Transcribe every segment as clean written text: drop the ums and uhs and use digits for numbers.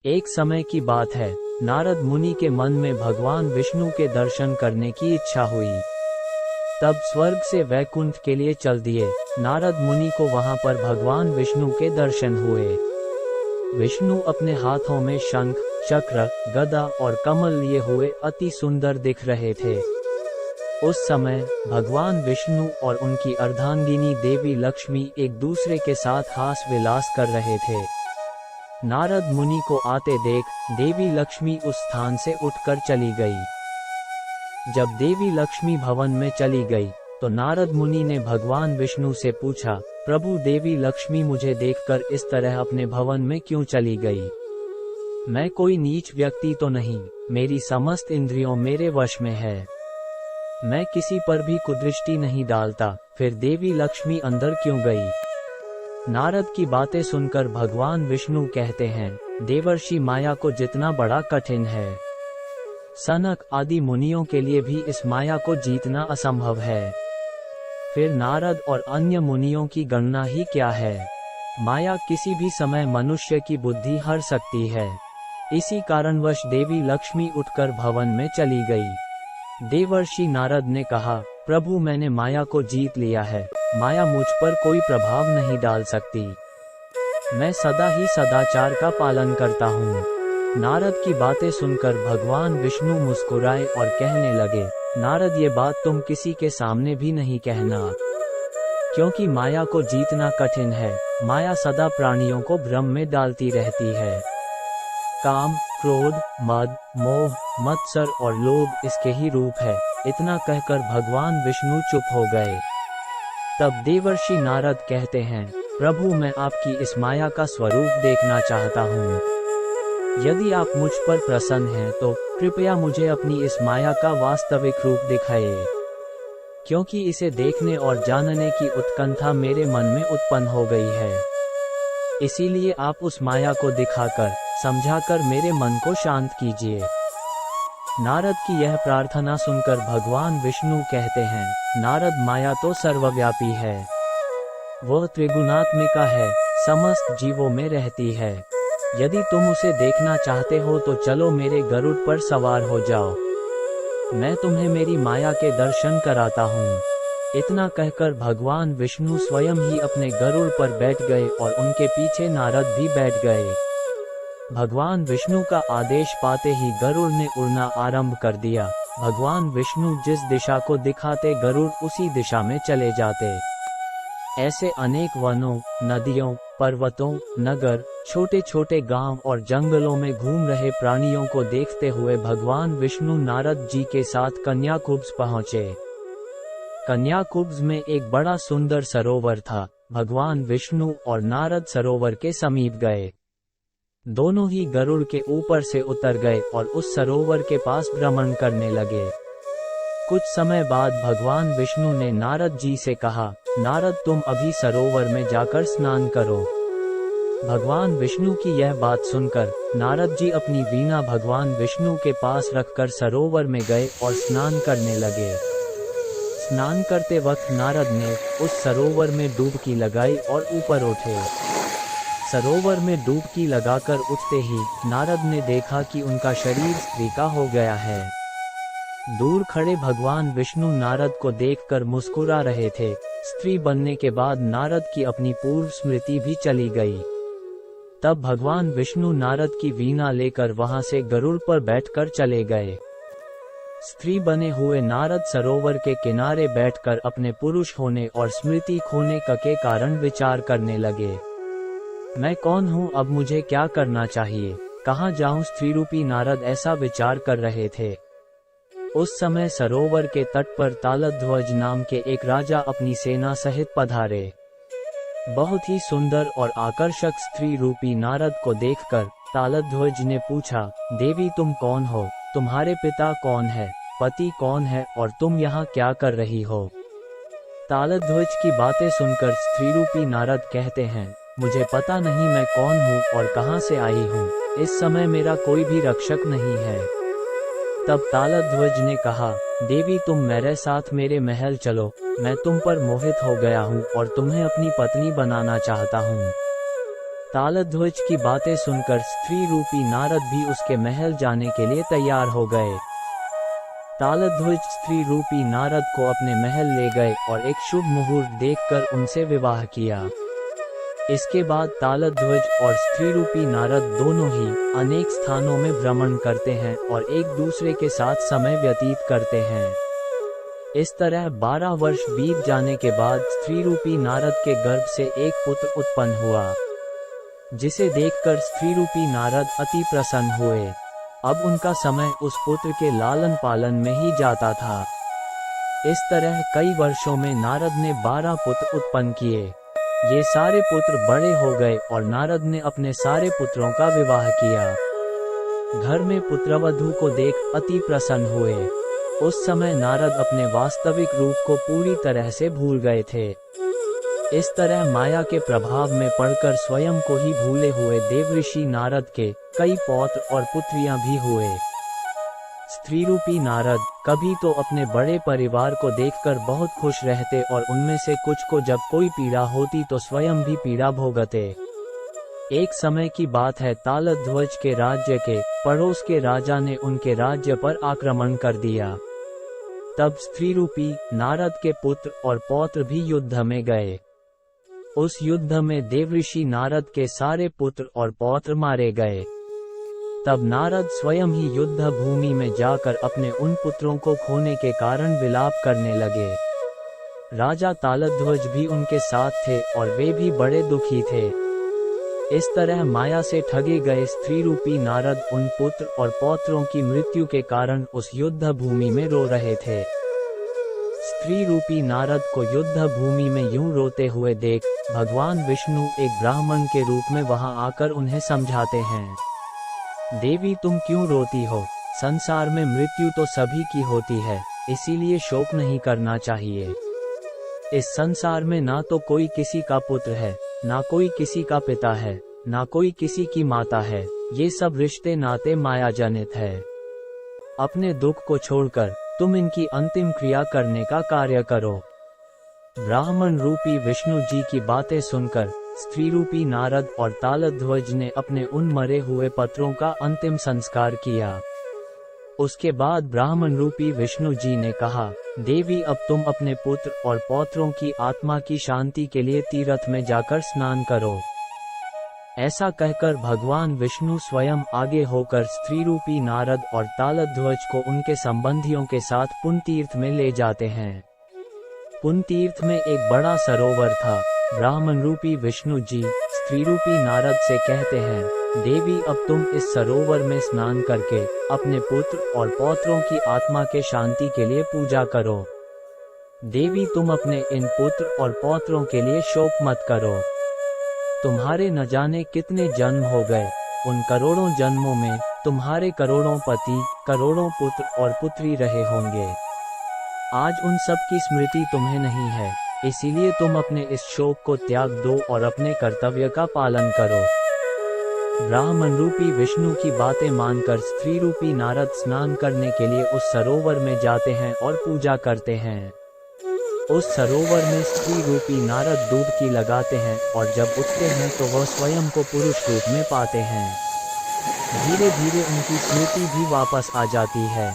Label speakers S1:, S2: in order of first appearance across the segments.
S1: एक समय की बात है, नारद मुनि के मन में भगवान विष्णु के दर्शन करने की इच्छा हुई। तब स्वर्ग से वैकुंठ के लिए चल दिए। नारद मुनि को वहां पर भगवान विष्णु के दर्शन हुए। विष्णु अपने हाथों में शंख, चक्र, गदा और कमल लिए हुए अति सुंदर दिख रहे थे। उस समय भगवान विष्णु और उनकी अर्धांगिनी देवी लक्ष्मी एक दूसरे के साथ हास विलास कर रहे थे। नारद मुनि को आते देख देवी लक्ष्मी उस स्थान से उठकर चली गई। जब देवी लक्ष्मी भवन में चली गई तो नारद मुनि ने भगवान विष्णु से पूछा, प्रभु देवी लक्ष्मी मुझे देखकर इस तरह अपने भवन में क्यों चली गई? मैं कोई नीच व्यक्ति तो नहीं, मेरी समस्त इंद्रियों मेरे वश में है। मैं किसी पर भी कुदृष्टि नहीं डालता, फिर देवी लक्ष्मी अंदर क्यों गई? नारद की बातें सुनकर भगवान विष्णु कहते हैं, देवर्षि माया को जितना बड़ा कठिन है, सनक आदि मुनियों के लिए भी इस माया को जीतना असंभव है। फिर नारद और अन्य मुनियों की गणना ही क्या है? माया किसी भी समय मनुष्य की बुद्धि हर सकती है। इसी कारणवश देवी लक्ष्मी उठकर भवन में चली गई। देवर्षि नारद ने कहा, प्रभु मैंने माया को जीत लिया है, माया मुझ पर कोई प्रभाव नहीं डाल सकती। मैं सदा ही सदाचार का पालन करता हूँ। नारद की बातें सुनकर भगवान विष्णु मुस्कुराए और कहने लगे, नारद ये बात तुम किसी के सामने भी नहीं कहना, क्योंकि माया को जीतना कठिन है। माया सदा प्राणियों को भ्रम में डालती रहती है। काम, क्रोध, मद, मोह, मत्सर और लोभ इसके ही रूप है। इतना कहकर भगवान विष्णु चुप हो गए। तब देवर्षि नारद कहते हैं, प्रभु मैं आपकी इस माया का स्वरूप देखना चाहता हूँ। यदि आप मुझ पर प्रसन्न हैं तो कृपया मुझे अपनी इस माया का वास्तविक रूप दिखाइए, क्योंकि इसे देखने और जानने की उत्कंठा मेरे मन में उत्पन्न हो गई है। इसीलिए आप उस माया को दिखाकर, समझाकर मेरे मन को शांत कीजिए। नारद की यह प्रार्थना सुनकर भगवान विष्णु कहते हैं, नारद माया तो सर्वव्यापी है, वह त्रिगुणात्मिका है, समस्त जीवों में रहती है। यदि तुम उसे देखना चाहते हो तो चलो मेरे गरुड़ पर सवार हो जाओ, मैं तुम्हें मेरी माया के दर्शन कराता हूँ। इतना कहकर भगवान विष्णु स्वयं ही अपने गरुड़ पर बैठ गए और उनके पीछे नारद भी बैठ गए। भगवान विष्णु का आदेश पाते ही गरुड़ ने उड़ना आरंभ कर दिया। भगवान विष्णु जिस दिशा को दिखाते गरुड़ उसी दिशा में चले जाते। ऐसे अनेक वनों, नदियों, पर्वतों, नगर, छोटे छोटे गांव और जंगलों में घूम रहे प्राणियों को देखते हुए भगवान विष्णु नारद जी के साथ कन्याकुब्ज पहुँचे। कन्याकुब्ज में एक बड़ा सुंदर सरोवर था। भगवान विष्णु और नारद सरोवर के समीप गए। दोनों ही गरुड़ के ऊपर से उतर गए और उस सरोवर के पास भ्रमण करने लगे। कुछ समय बाद भगवान विष्णु ने नारद जी से कहा, नारद तुम अभी सरोवर में जाकर स्नान करो। भगवान विष्णु की यह बात सुनकर नारद जी अपनी वीणा भगवान विष्णु के पास रखकर सरोवर में गए और स्नान करने लगे। स्नान करते वक्त नारद ने उस सरोवर में डुबकी लगाई और ऊपर उठे। सरोवर में डुबकी लगाकर उठते ही नारद ने देखा कि उनका शरीर स्त्री का हो गया है। दूर खड़े भगवान विष्णु नारद को देखकर मुस्कुरा रहे थे। स्त्री बनने के बाद नारद की अपनी पूर्व स्मृति भी चली गई। तब भगवान विष्णु नारद की वीणा लेकर वहां से गरुड़ पर बैठकर चले गए। स्त्री बने हुए नारद सरोवर के किनारे बैठकर अपने पुरुष होने और स्मृति खोने के कारण विचार करने लगे। मैं कौन हूँ, अब मुझे क्या करना चाहिए, कहाँ जाऊँ? स्त्री रूपी नारद ऐसा विचार कर रहे थे। उस समय सरोवर के तट पर तालध्वज नाम के एक राजा अपनी सेना सहित पधारे। बहुत ही सुंदर और आकर्षक स्त्री रूपी नारद को देखकर तालध्वज ने पूछा, देवी तुम कौन हो, तुम्हारे पिता कौन है, पति कौन है और तुम यहाँ क्या कर रही हो? तालध्वज की बातें सुनकर स्त्री रूपी नारद कहते हैं, मुझे पता नहीं मैं कौन हूँ और कहाँ से आई हूँ। इस समय मेरा कोई भी रक्षक नहीं है। तब तालध्वज ने कहा, देवी तुम मेरे साथ मेरे महल चलो, मैं तुम पर मोहित हो गया हूँ और तुम्हें अपनी पत्नी बनाना चाहता हूँ। तालध्वज की बातें सुनकर स्त्री रूपी नारद भी उसके महल जाने के लिए तैयार हो गए। तालध्वज स्त्री रूपी नारद को अपने महल ले गए और एक शुभ मुहूर्त देखकर उनसे विवाह किया। इसके बाद तालध्वज और स्त्री रूपी नारद दोनों ही अनेक स्थानों में भ्रमण करते हैं और एक दूसरे के साथ समय व्यतीत करते हैं। इस तरह 12 वर्ष बीत जाने के बाद स्त्री रूपी नारद के गर्भ से एक पुत्र उत्पन्न हुआ, जिसे देखकर स्त्री रूपी नारद अति प्रसन्न हुए। अब उनका समय उस पुत्र के लालन पालन में ही जाता था। इस तरह कई वर्षों में नारद ने 12 पुत्र उत्पन्न किए। ये सारे पुत्र बड़े हो गए और नारद ने अपने सारे पुत्रों का विवाह किया। घर में पुत्रवधू को देख अति प्रसन्न हुए। उस समय नारद अपने वास्तविक रूप को पूरी तरह से भूल गए थे। इस तरह माया के प्रभाव में पड़कर स्वयं को ही भूले हुए देवऋषि नारद के कई पौत्र और पुत्रियां भी हुए। स्त्री रूपी नारद कभी तो अपने बड़े परिवार को देखकर बहुत खुश रहते और उनमें से कुछ को जब कोई पीड़ा होती तो स्वयं भी पीड़ा भोगते। एक समय की बात है, तालध्वज के राज्य के पड़ोस के राजा ने उनके राज्य पर आक्रमण कर दिया। तब स्त्री रूपी नारद के पुत्र और पौत्र भी युद्ध में गए। उस युद्ध में देवऋषि नारद के सारे पुत्र और पौत्र मारे गए। तब नारद स्वयं ही युद्ध भूमि में जाकर अपने उन पुत्रों को खोने के कारण विलाप करने लगे। राजा तालध्वज भी उनके साथ थे और वे भी बड़े दुखी थे। इस तरह माया से ठगे गए स्त्री रूपी नारद उन पुत्र और पौत्रों की मृत्यु के कारण उस युद्ध भूमि में रो रहे थे। स्त्री रूपी नारद को युद्ध भूमि में यूं रोते हुए देख भगवान विष्णु एक ब्राह्मण के रूप में वहां आकर उन्हें समझाते हैं। देवी, तुम क्यों रोती हो? संसार में मृत्यु तो सभी की होती है, इसीलिए शोक नहीं करना चाहिए। इस संसार में ना तो कोई किसी का पुत्र है, ना कोई किसी का पिता है, ना कोई किसी की माता है। ये सब रिश्ते नाते माया जनित है। अपने दुख को छोड़कर तुम इनकी अंतिम क्रिया करने का कार्य करो। ब्राह्मण रूपी विष्णु जी की बातें सुनकर स्त्री रूपी नारद और तालध्वज ने अपने उन मरे हुए पुत्रों का अंतिम संस्कार किया। उसके बाद ब्राह्मण रूपी विष्णु जी ने कहा, देवी, अब तुम अपने पुत्र और पौत्रों की आत्मा की शांति के लिए तीर्थ में जाकर स्नान करो। ऐसा कहकर भगवान विष्णु स्वयं आगे होकर स्त्री रूपी नारद और तालध्वज को उनके संबंधियों के साथ पुण्य तीर्थ में ले जाते हैं। पुण्य तीर्थ में एक बड़ा सरोवर था। ब्राह्मण रूपी विष्णु जी स्त्री रूपी नारद से कहते हैं, देवी, अब तुम इस सरोवर में स्नान करके अपने पुत्र और पौत्रों की आत्मा के शांति के लिए पूजा करो। देवी, तुम अपने इन पुत्र और पौत्रों के लिए शोक मत करो। तुम्हारे न जाने कितने जन्म हो गए, उन करोड़ों जन्मों में तुम्हारे करोड़ों पति, करोड़ों पुत्र और पुत्री रहे होंगे। आज उन सब की स्मृति तुम्हें नहीं है, इसीलिए तुम अपने इस शोक को त्याग दो और अपने कर्तव्य का पालन करो। ब्राह्मण रूपी विष्णु की बातें मानकर स्त्री रूपी नारद स्नान करने के लिए उस सरोवर में जाते हैं और पूजा करते हैं। उस सरोवर में स्त्री रूपी नारद डुबकी लगाते हैं और जब उठते हैं तो वह स्वयं को पुरुष रूप में पाते हैं। धीरे धीरे उनकी स्मृति भी वापस आ जाती है।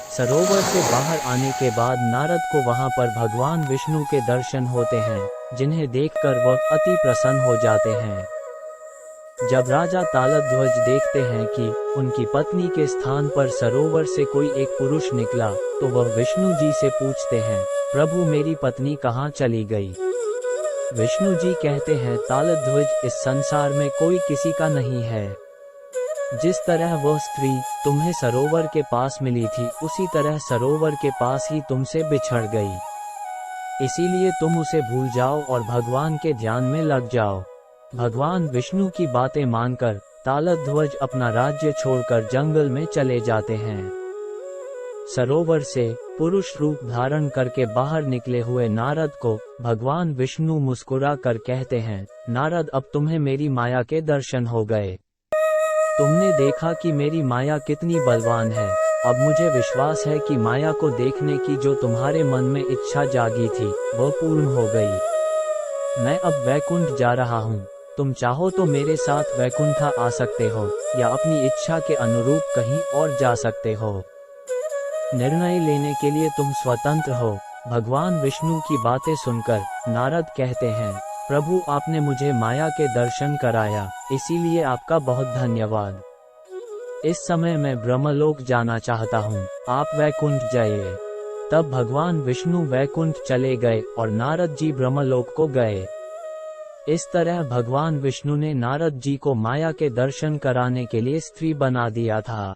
S1: सरोवर से बाहर आने के बाद नारद को वहां पर भगवान विष्णु के दर्शन होते हैं, जिन्हें देखकर वह अति प्रसन्न हो जाते हैं। जब राजा तालध्वज देखते हैं कि उनकी पत्नी के स्थान पर सरोवर से कोई एक पुरुष निकला, तो वह विष्णु जी से पूछते हैं, प्रभु, मेरी पत्नी कहाँ चली गई? विष्णु जी कहते हैं, तालध्वज, इस संसार में कोई किसी का नहीं है। जिस तरह वह स्त्री तुम्हें सरोवर के पास मिली थी, उसी तरह सरोवर के पास ही तुमसे बिछड़ गई। इसीलिए तुम उसे भूल जाओ और भगवान के ध्यान में लग जाओ। भगवान विष्णु की बातें मानकर तालध्वज अपना राज्य छोड़कर जंगल में चले जाते हैं। सरोवर से पुरुष रूप धारण करके बाहर निकले हुए नारद को भगवान विष्णु मुस्कुरा कर कहते हैं, नारद, अब तुम्हें मेरी माया के दर्शन हो गए। तुमने देखा कि मेरी माया कितनी बलवान है। अब मुझे विश्वास है कि माया को देखने की जो तुम्हारे मन में इच्छा जागी थी, वह पूर्ण हो गई। मैं अब वैकुंठ जा रहा हूँ। तुम चाहो तो मेरे साथ वैकुंठ आ सकते हो या अपनी इच्छा के अनुरूप कहीं और जा सकते हो। निर्णय लेने के लिए तुम स्वतंत्र हो। भगवान विष्णु की बातें सुनकर नारद कहते हैं, प्रभु आपने मुझे माया के दर्शन कराया, इसीलिए आपका बहुत धन्यवाद। इस समय मैं ब्रह्मलोक जाना चाहता हूँ, आप वैकुंठ जाइए। तब भगवान विष्णु वैकुंठ चले गए और नारद जी ब्रह्मलोक को गए। इस तरह भगवान विष्णु ने नारद जी को माया के दर्शन कराने के लिए स्त्री बना दिया था।